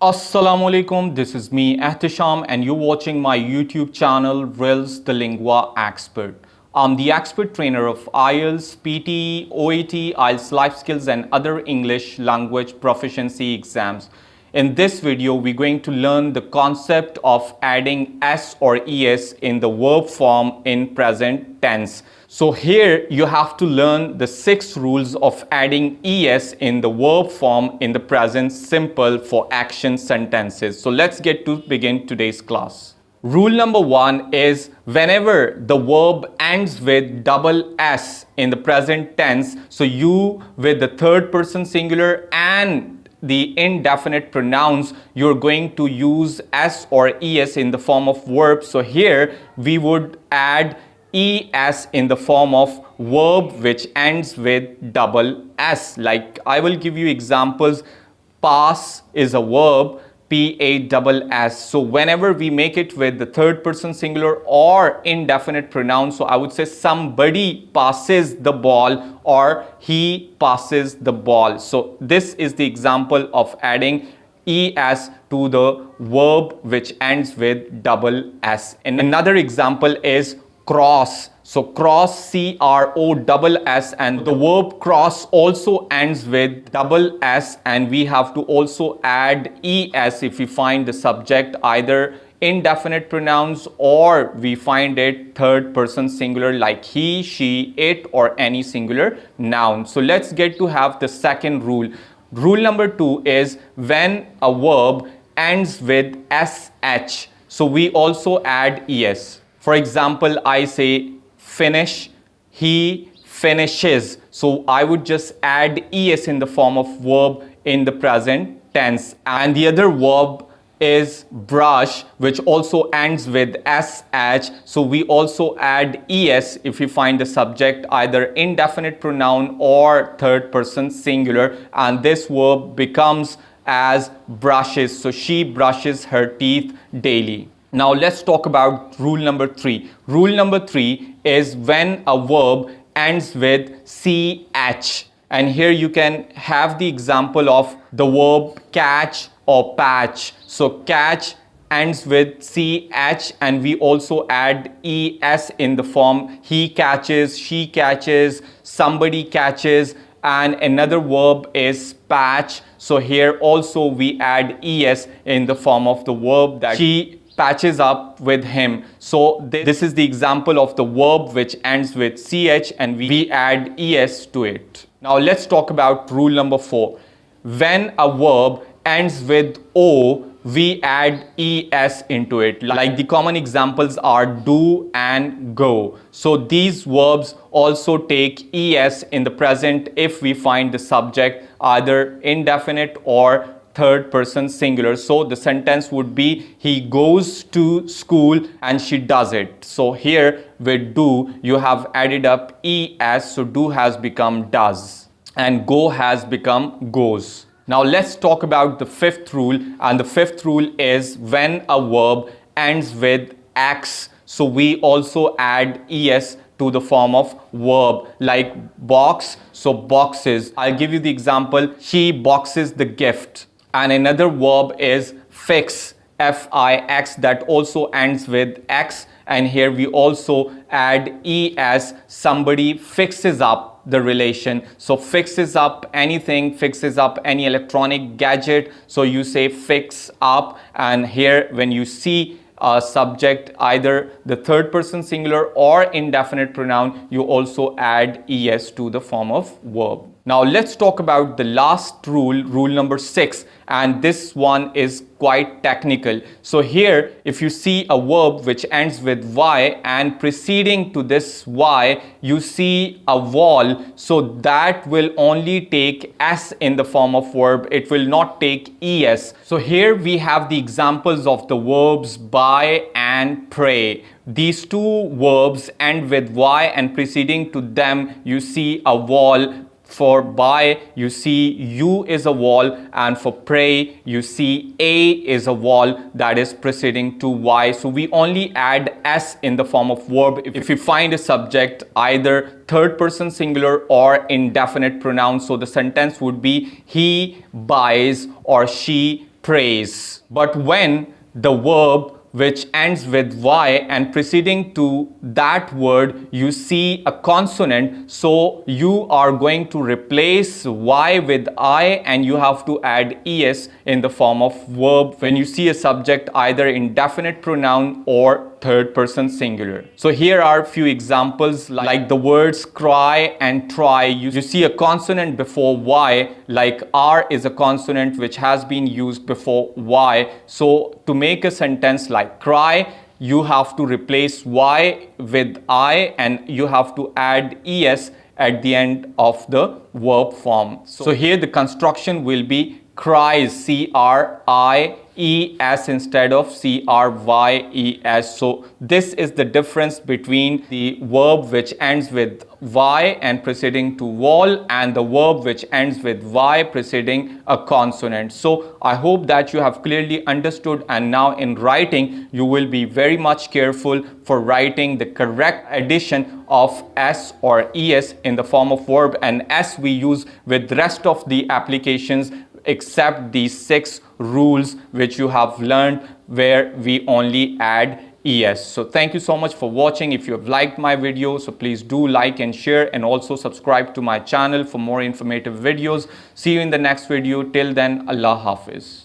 Assalamu alaikum, this is me Ehtisham and you're watching my YouTube channel RILS Lingua Expert. I'm the expert trainer of IELTS, PT, OET, IELTS life skills and other English language proficiency exams. In this video, we're going to learn the concept of adding S or ES in the verb form in present tense. So here you have to learn the 6 rules of adding ES in the verb form in the present simple for action sentences. So let's get to begin today's class. Rule number 1 is whenever the verb ends with double S in the present tense, so you with the third person singular and the indefinite pronouns, you're going to use S or ES in the form of verb. So here we would add ES in the form of verb which ends with double S. Like I will give you examples. Pass is a verb, PASS. So whenever we make it with the third person singular or indefinite pronoun, so I would say somebody passes the ball or he passes the ball. So this is the example of adding ES to the verb which ends with double S. And another example is cross. So cross, CROSS, and the verb cross also ends with double S, and we have to also add ES if we find the subject either indefinite pronouns or we find it third person singular like he, she, it, or any singular noun. So let's get to have the second rule. Rule number 2 is when a verb ends with SH, so we also add ES. For example, I say finish, he finishes. So I would just add ES in the form of verb in the present tense. And the other verb is brush, which also ends with SH. So we also add ES if we find the subject either indefinite pronoun or third person singular. And this verb becomes as brushes. So she brushes her teeth daily. Now let's talk about rule number 3. Rule number 3 is when a verb ends with CH. And here you can have the example of the verb catch or patch. So catch ends with CH and we also add ES in the form he catches, she catches, somebody catches. And another verb is patch. So here also we add ES in the form of the verb that she patches up with him. So this is the example of the verb which ends with CH and we add ES to it. Now let's talk about rule number 4. When a verb ends with O, we add ES into it. Like the common examples are do and go. So these verbs also take ES in the present if we find the subject either indefinite or third person singular. So the sentence would be he goes to school and she does it. So here with do you have added up ES, so do has become does and go has become goes. Now let's talk about the 5th rule, and the 5th rule is when a verb ends with X, so we also add ES to the form of verb. Like box, so boxes. I'll give you the example, she boxes the gift. And another verb is fix, FIX, that also ends with X, and here we also add ES, somebody fixes up the relation. So fixes up anything, fixes up any electronic gadget, so you say fix up. And here when you see a subject either the third person singular or indefinite pronoun, you also add ES to the form of verb. Now let's talk about the last rule, rule number 6, and this one is quite technical. So here if you see a verb which ends with Y and preceding to this Y you see a wall, so that will only take S in the form of verb, it will not take ES. So here we have the examples of the verbs buy and pray. These two verbs end with Y and preceding to them you see a wall. For buy, you see U is a wall, and for pray, you see A is a wall that is preceding to Y. So we only add S in the form of verb if we find a subject either third person singular or indefinite pronoun. So the sentence would be he buys or she praise. But when the verb which ends with y and preceding to that word you see a consonant, so you are going to replace y with I and you have to add es in the form of verb when you see a subject either in definite pronoun or third person singular. So here are a few examples like the words cry and try. You see a consonant before y, like R is a consonant which has been used before y. So to make a sentence like cry, you have to replace y with I and you have to add es at the end of the verb form. So here the construction will be cries, C-R-I-E-S instead of C-R-Y-E-S. So this is the difference between the verb which ends with y and preceding to vowel and the verb which ends with y preceding a consonant. So I hope that you have clearly understood, and now in writing you will be very much careful for writing the correct addition of s or es in the form of verb, and s we use with the rest of the applications except these 6 rules which you have learned where we only add es. So thank you so much for watching. If you have liked my video, so please do like and share, and also subscribe to my channel for more informative videos. See you in the next video. Till then, Allah Hafiz.